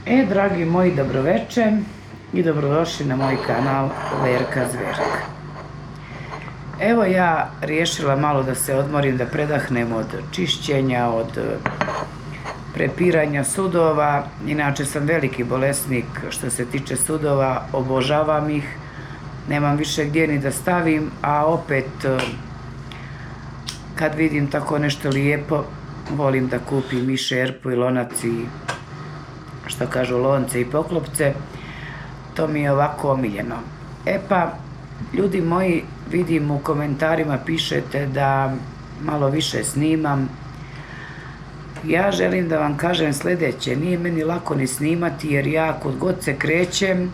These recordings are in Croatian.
Dragi moji, dobroveče i dobrodošli na moj kanal Lerka Zverka. Evo ja riješila malo da se odmorim, da predahnem od čišćenja, od prepiranja sudova. Inače sam veliki bolesnik što se tiče sudova, obožavam ih, nemam više gdje ni da stavim, a opet kad vidim tako nešto lijepo, volim da kupim i šerpu i lonac i što kažu lonce i poklopce. To mi je ovako omiljeno. Pa, ljudi moji, vidim u komentarima pišete da malo više snimam. Ja želim da vam kažem sljedeće: nije meni lako ni snimati, jer ja kod god se krećem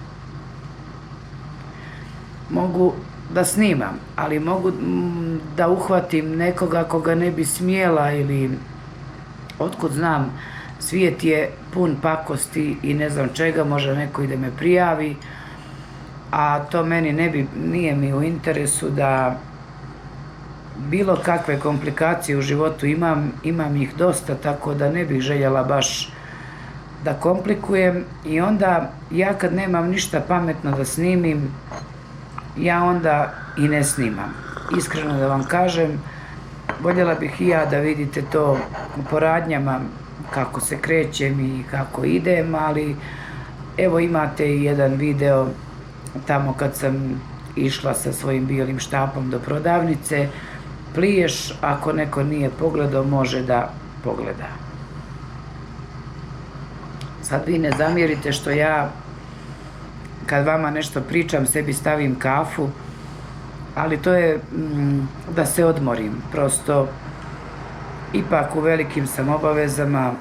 mogu da snimam, ali mogu da uhvatim nekoga koga ne bi smjela, ili otkud znam, svijet je pun pakosti i ne znam čega, može neko i da me prijavi, a to meni nije mi u interesu. Da bilo kakve komplikacije u životu imam ih dosta, tako da ne bih željela baš da komplikujem. I onda ja kad nemam ništa pametno da snimim, ja onda i ne snimam. Iskreno da vam kažem, voljela bih i ja da vidite to po radnjama, kako se krećem i kako idem, ali evo imate i jedan video tamo kad sam išla sa svojim bijelim štapom do prodavnice. Pliješ, ako neko nije pogledao, može da pogleda. Sad vi ne zamjerite što ja kad vama nešto pričam sebi stavim kafu, ali to je da se odmorim. Prosto ipak u velikim sam obavezama,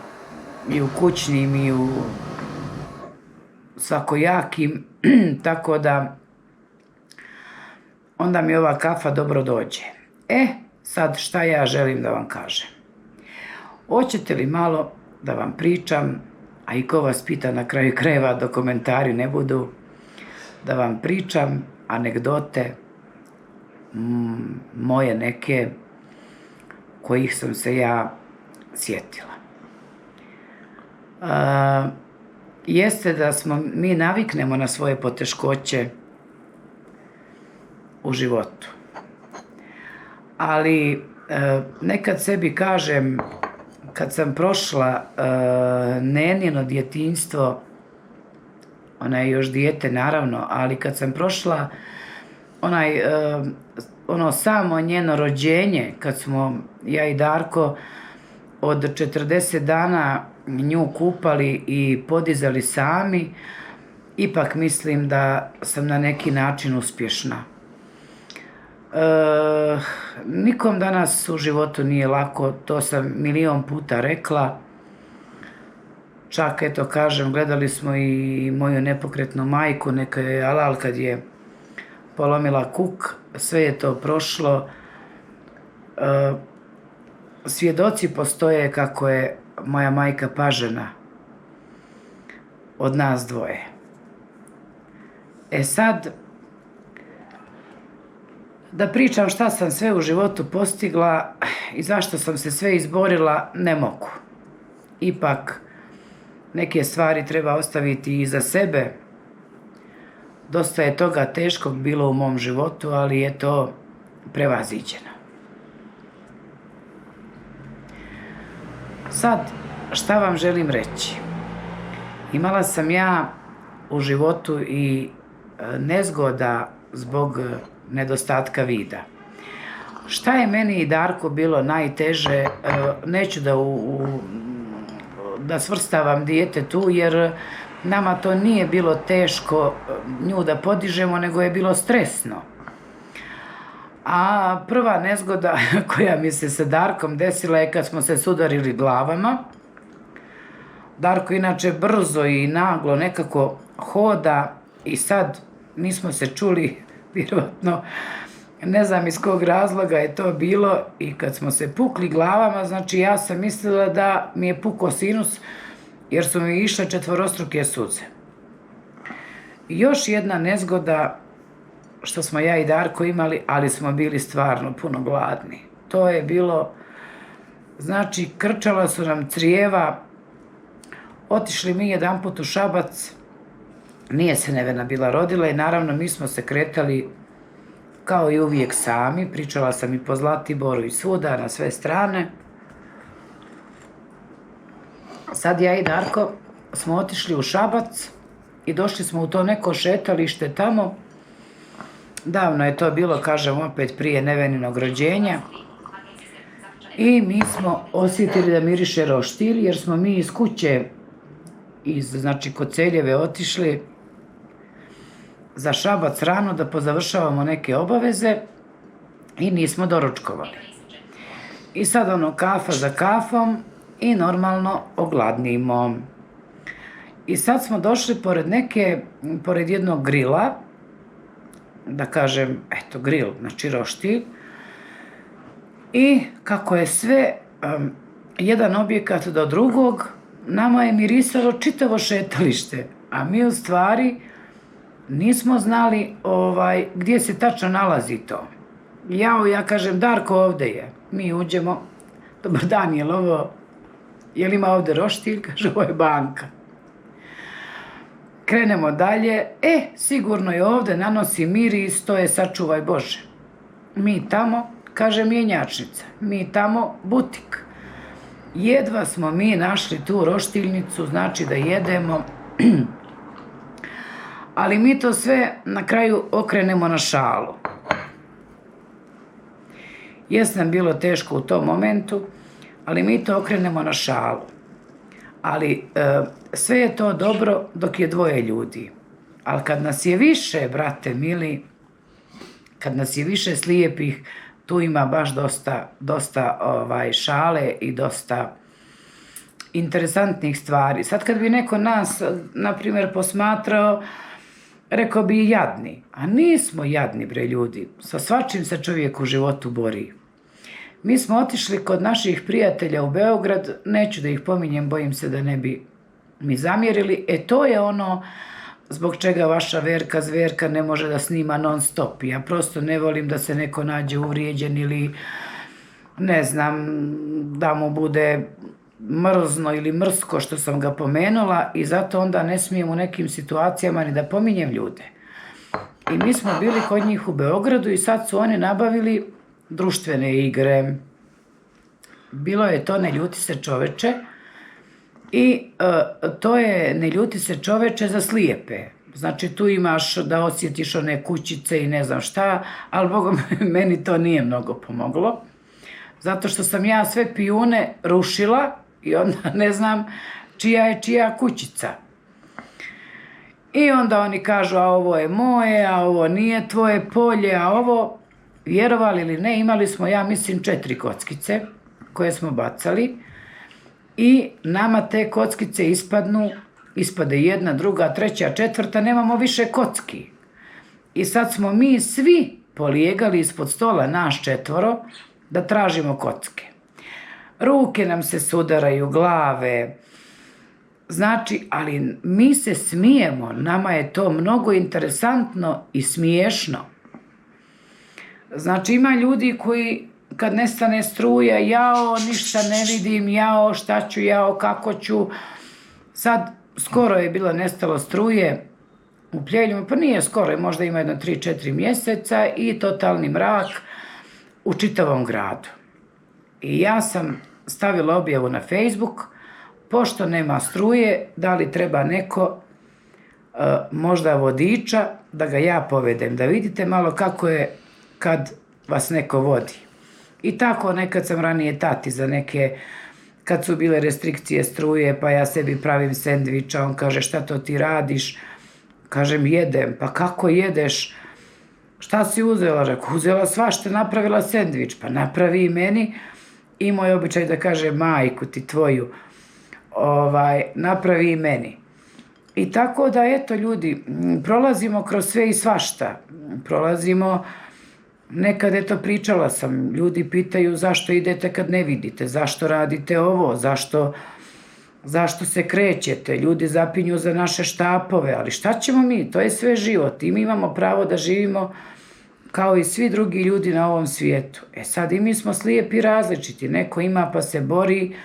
i u kućnim i u svakojakim, tako da onda mi ova kafa dobro dođe. Sad šta ja želim da vam kažem? Hoćete li malo da vam pričam, a i ko vas pita na kraju krajeva, da komentari ne budu, da vam pričam anegdote moje neke kojih sam se ja sjetila. Jeste da mi naviknemo na svoje poteškoće u životu, ali nekad sebi kažem, kad sam prošla nenino djetinjstvo, ona je još dijete naravno, ali kad sam prošla ono samo njeno rođenje, kad smo ja i Darko od 40 dana nju kupali i podizali sami, ipak mislim da sam na neki način uspješna. Nikom danas u životu nije lako, to sam milion puta rekla. Čak eto kažem, gledali smo i moju nepokretnu majku, neka je alal kad je polomila kuk, sve je to prošlo. Svjedoci postoje kako je moja majka pažena od nas dvoje. Sad, da pričam šta sam sve u životu postigla i zašto sam se sve izborila, ne mogu. Ipak, neke stvari treba ostaviti iza sebe. Dosta je toga teškog bilo u mom životu, ali je to prevaziđeno. Sad, šta vam želim reći? Imala sam ja u životu i nezgoda zbog nedostatka vida. Šta je meni i Darko bilo najteže, neću da svrstavam dijete tu, jer nama to nije bilo teško nju da podižemo, nego je bilo stresno. A prva nezgoda koja mi se sa Darkom desila je kad smo se sudarili glavama. Darko inače brzo i naglo nekako hoda i sad nismo se čuli, vjerovatno, ne znam iz kog razloga je to bilo, i kad smo se pukli glavama, znači ja sam mislila da mi je pukao sinus, jer su mi išle četvorostruke suze. I još jedna nezgoda što smo ja i Darko imali, ali smo bili stvarno puno gladni. To je bilo, znači krčala su nam crijeva Otišli mi jedan put u Šabac, nije se Nevena bila rodila i naravno mi smo se kretali kao i uvijek sami, pričala sam i po Zlatiboru i svuda, na sve strane. Sad ja i Darko smo otišli u Šabac i došli smo u to neko šetalište tamo. Davno je to bilo, kažem opet, prije Neveninog rođenja. I mi smo osjetili da miriše roštilj, jer smo mi iz kuće, znači kod Celjeve, otišli za Šabac rano da pozavršavamo neke obaveze i nismo doručkovali. I sad kafa za kafom i normalno ogladnimo. I sad smo došli pored jednog grila, da kažem, eto gril, znači roštilj, i kako je sve jedan objekat do drugog, nama je mirisalo čitavo šetalište, a mi u stvari nismo znali gdje se tačno nalazi to. Ja kažem, Darko, ovde je. Mi uđemo, dobar dan, jel ima ovde roštilj? Kaže, ovo je banka. Krenemo dalje, sigurno je ovde, nanosi miris, to je sačuvaj Bože. Mi tamo, kaže, mjenjačnica, mi tamo butik. Jedva smo mi našli tu roštiljnicu, znači da jedemo, ali mi to sve na kraju okrenemo na šalu. Jes nam bilo teško u tom momentu, ali mi to okrenemo na šalu. Ali sve je to dobro dok je dvoje ljudi. Ali kad nas je više, brate mili, kad nas je više slijepih, tu ima baš dosta šale i dosta interesantnih stvari. Sad kad bi neko nas, na primjer, posmatrao, rekao bi jadni. A nismo jadni, bre ljudi. Sa svačim se čovjek u životu bori. Mi smo otišli kod naših prijatelja u Beograd, neću da ih pominjem, bojim se da ne bi mi zamjerili. To je ono zbog čega vaša Verka Zverka ne može da snima non stop. Ja prosto ne volim da se neko nađe uvrijeđen ili ne znam, da mu bude mrzno ili mrsko što sam ga pomenula i zato onda ne smijem u nekim situacijama ni da pominjem ljude. I mi smo bili kod njih u Beogradu i sad su oni nabavili društvene igre. Bilo je to Ne ljuti se čoveče i to je Ne ljuti se čoveče za slijepe. Znači tu imaš da osjetiš one kućice i ne znam šta, ali bogom meni to nije mnogo pomoglo. Zato što sam ja sve pijune rušila i onda ne znam čija je čija kućica. I onda oni kažu, a ovo je moje, a ovo nije tvoje polje, a ovo, vjerovali ili ne, imali smo, ja mislim, 4 kockice koje smo bacali i nama te kockice ispade jedna, druga, treća, četvrta, nemamo više kocki. I sad smo mi svi polijegali ispod stola, naš 4, da tražimo kocke. Ruke nam se sudaraju, glave. Znači, ali mi se smijemo, nama je to mnogo interesantno i smiješno. Znači, ima ljudi koji kad nestane struja, jao, ništa ne vidim, jao, šta ću, jao, kako ću. Sad, skoro je bilo nestalo struje u Pljeljima, pa nije skoro, možda ima jedno 3-4 mjeseca i totalni mrak u čitavom gradu. I ja sam stavila objavu na Facebook, pošto nema struje, da li treba neko, možda vodiča, da ga ja povedem, da vidite malo kako je kad vas neko vodi. I tako nekad sam ranije tati za neke, kad su bile restrikcije struje, pa ja sebi pravim sendviča, on kaže, šta to ti radiš? Kažem, jedem. Pa kako jedeš? Šta si uzela? Rekao, uzela svašta, napravila sendvič. Pa napravi i meni. I moj običaj da kaže, majku ti tvoju, napravi i meni. I tako da, eto ljudi, prolazimo kroz sve i svašta. Prolazimo, nekad, eto, pričala sam, ljudi pitaju zašto idete kad ne vidite, zašto radite ovo, zašto se krećete, ljudi zapinju za naše štapove, ali šta ćemo mi, to je sve život i mi imamo pravo da živimo kao i svi drugi ljudi na ovom svijetu. Sad i mi smo slijepi različiti, neko ima pa se bori,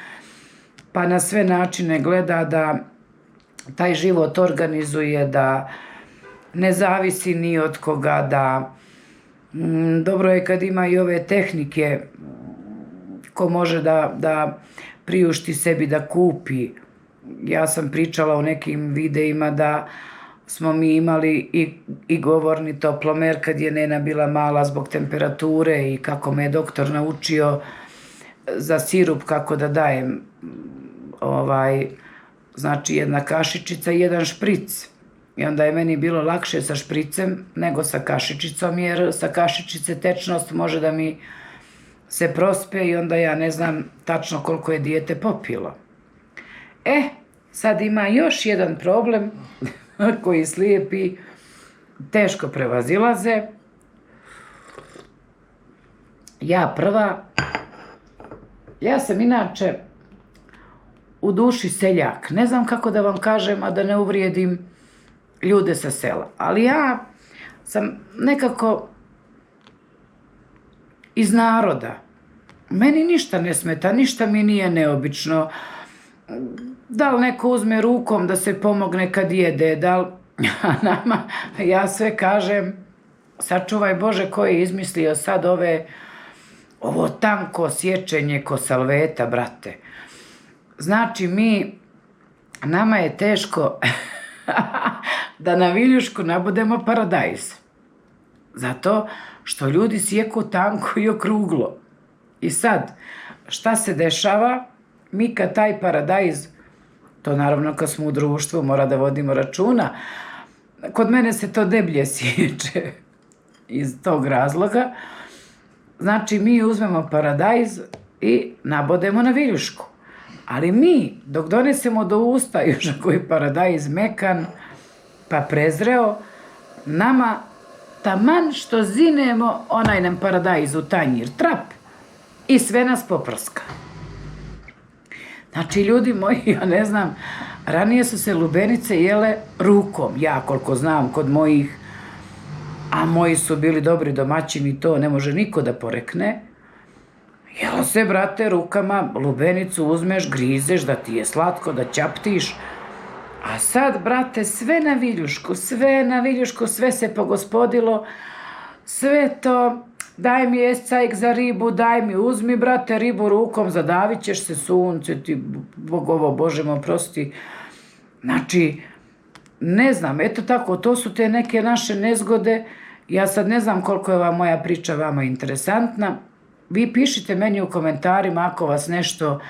pa na sve načine gleda taj život organizuje, da ne zavisi ni od koga, da dobro je kad ima i ove tehnike ko može da priušti sebi da kupi. Ja sam pričala o nekim videima da smo mi imali i govorni toplomer kad je Nena bila mala zbog temperature i kako me je doktor naučio za sirup kako da dajem znači jedna kašičica i jedan špric. I onda je meni bilo lakše sa špricem nego sa kašičicom, jer sa kašičice tečnost može da mi se prospe i onda ja ne znam tačno koliko je dijete popilo. Sad ima još jedan problem koji slijepi teško prevazilaze. Ja prva, ja sam inače u duši seljak. Ne znam kako da vam kažem, a da ne uvrijedim ljude sa sela. Ali ja sam nekako iz naroda. Meni ništa ne smeta, ništa mi nije neobično. Da li neko uzme rukom da se pomogne kad jede, da li nama, ja sve kažem, sačuvaj Bože ko je izmislio sad ovo tanko sječenje ko salveta, brate. Znači nama je teško da na viljušku nabudemo paradajz. Zato što ljudi sjeku tanko i okruglo. I sad, šta se dešava? Mi kad taj paradajz, to naravno kad smo u društvu mora da vodimo računa, kod mene se to deblje sječe iz tog razloga. Znači mi uzmemo paradajz i nabodemo na viljušku. Ali mi, dok donesemo do usta još ako je paradajz mekan pa prezreo, nama taman što zinemo onaj nam paradajz u tanjir, trap, i sve nas poprska. Znači, ljudi moji, ja ne znam, ranije su se lubenice jele rukom, ja koliko znam kod mojih, a moji su bili dobri domaćini, to ne može niko da porekne. Jelo se, brate, rukama, lubenicu uzmeš, grizeš, da ti je slatko, da ćaptiš. A sad, brate, sve na viljušku, sve se pogospodilo, sve to, daj mi escajk za ribu, daj mi, uzmi, brate, ribu rukom, zadavit ćeš se, sunce ti, Bože me oprosti. Znači, ne znam, eto tako, to su te neke naše nezgode. Ja sad ne znam koliko je ova moja priča vama interesantna. Vi pišite meni u komentarima ako vas nešto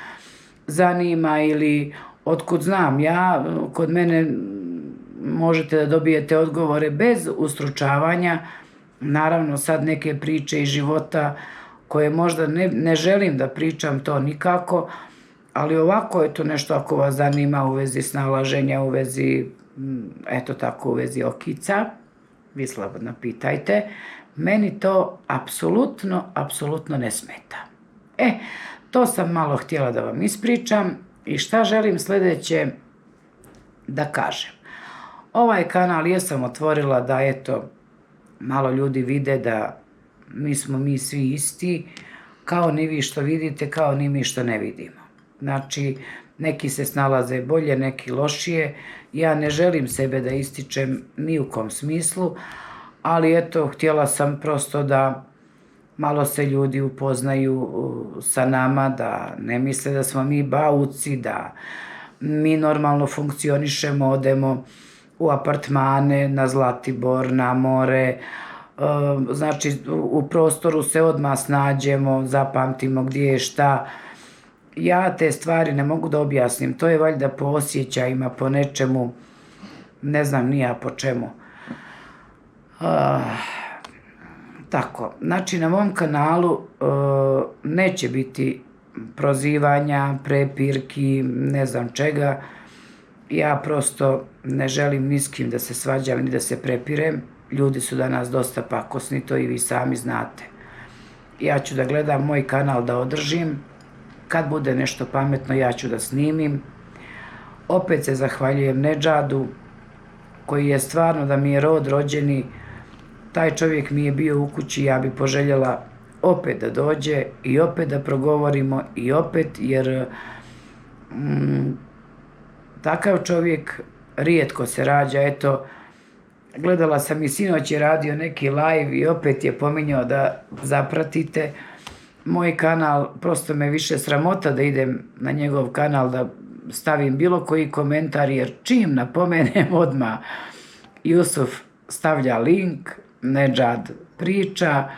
zanima ili otkud znam ja. Kod mene možete da dobijete odgovore bez ustručavanja. Naravno sad neke priče iz života koje možda ne želim da pričam to nikako, ali ovako je to nešto ako vas zanima u vezi snalaženja, u vezi, eto tako, u vezi okica, vi slobodno pitajte. Meni to apsolutno ne smeta. To sam malo htjela da vam ispričam i šta želim sljedeće da kažem. Ovaj kanal jesam otvorila da, eto, malo ljudi vide da nismo mi svi isti, kao ni vi što vidite, kao ni mi što ne vidimo. Znači, neki se snalaze bolje, neki lošije. Ja ne želim sebe da ističem ni u kom smislu, ali eto, htjela sam prosto da malo se ljudi upoznaju sa nama, da ne misle da smo mi bauci, da mi normalno funkcionišemo, odemo u apartmane, na Zlatibor, na more, znači u prostoru se odmah snađemo, zapamtimo gdje je šta. Ja te stvari ne mogu da objasnim, to je valjda po osjećajima, po nečemu, ne znam ni ja po čemu. Tako, znači na mom kanalu neće biti prozivanja, prepirki, ne znam čega. Ja prosto ne želim ni s kim da se svađam ni da se prepirem. Ljudi su danas dosta pakosni, to i vi sami znate. Ja ću da gledam moj kanal da održim. Kad bude nešto pametno, ja ću da snimim. Opet se zahvaljujem Nedžadu, koji je stvarno da mi je rod rođeni. Taj čovjek mi je bio u kući, ja bi poželjela opet da dođe i opet da progovorimo i opet, jer takav čovjek rijetko se rađa. Eto, gledala sam i sinoć je radio neki live i opet je pominjao da zapratite moj kanal. Prosto me više sramota da idem na njegov kanal da stavim bilo koji komentar, jer čim napomenem odmah Jusuf stavlja link, Nedžad priča,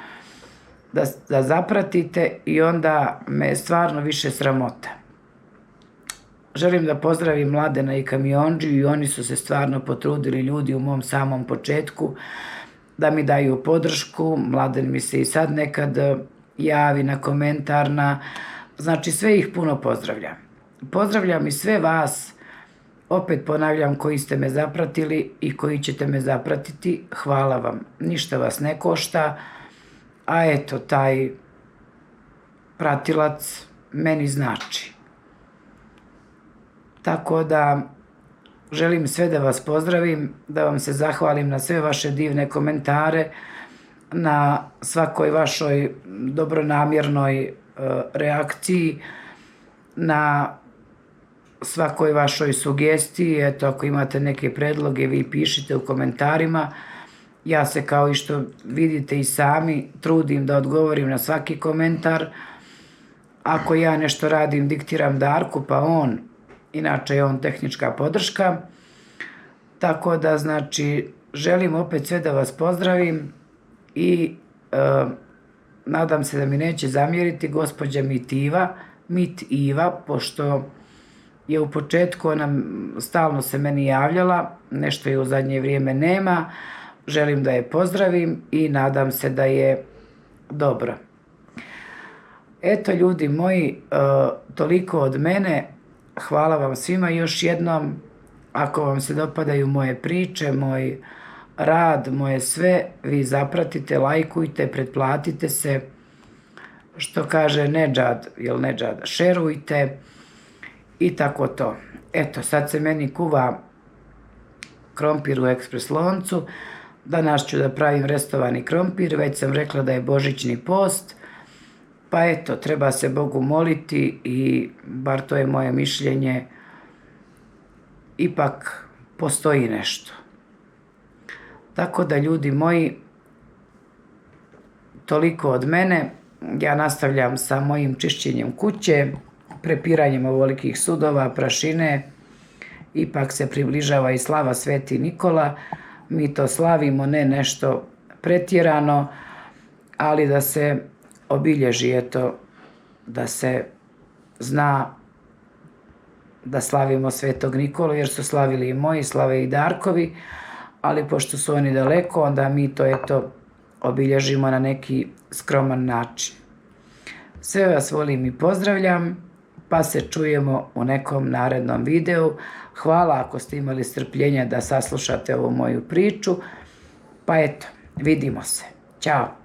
da zapratite i onda me stvarno više sramota. Želim da pozdravim Mladena i Kamiondžiju i oni su se stvarno potrudili, ljudi u mom samom početku, da mi daju podršku. Mladen mi se i sad nekad javi na komentar, znači sve ih puno pozdravljam. Pozdravljam i sve vas, opet ponavljam, koji ste me zapratili i koji ćete me zapratiti. Hvala vam, ništa vas ne košta, a eto, taj pratilac meni znači. Tako da želim sve da vas pozdravim, da vam se zahvalim na sve vaše divne komentare, na svakoj vašoj dobronamjernoj reakciji, na svakoj vašoj sugestiji. Eto, ako imate neke predloge, vi pišite u komentarima. Ja se, kao i što vidite i sami, trudim da odgovorim na svaki komentar. Ako ja nešto radim, diktiram Darku, pa on, inače je on tehnička podrška. Tako da, znači, želim opet sve da vas pozdravim i nadam se da mi neće zamjeriti gospođa Mit Iva, pošto je u početku ona stalno se meni javljala, nešto je u zadnje vrijeme nema. Želim da je pozdravim i nadam se da je dobro. Eto, ljudi moji, toliko od mene. Hvala vam svima još jednom. Ako vam se dopadaju moje priče, moj rad, moje sve, vi zapratite, lajkujte, pretplatite se, što kaže Nedžad, šerujte i tako to. Eto, sad se meni kuva krompir u ekspres loncu. Danas ću da pravim restovani krompir, već sam rekla da je božićni post, pa eto, treba se Bogu moliti i bar to je moje mišljenje, ipak postoji nešto. Tako da, ljudi moji, toliko od mene. Ja nastavljam sa mojim čišćenjem kuće, prepiranjem ovolikih sudova, prašine. Ipak se približava i slava Sveti Nikola. Mi to slavimo, ne nešto pretjerano, ali da se obilježi, eto, da se zna da slavimo Svetog Nikolu, jer su slavili i moji, slave i Darkovi, ali pošto su oni daleko, onda mi to, eto, obilježimo na neki skroman način. Sve vas volim i pozdravljam, pa se čujemo u nekom narednom videu. Hvala ako ste imali strpljenja da saslušate ovu moju priču, pa eto, vidimo se. Ćao!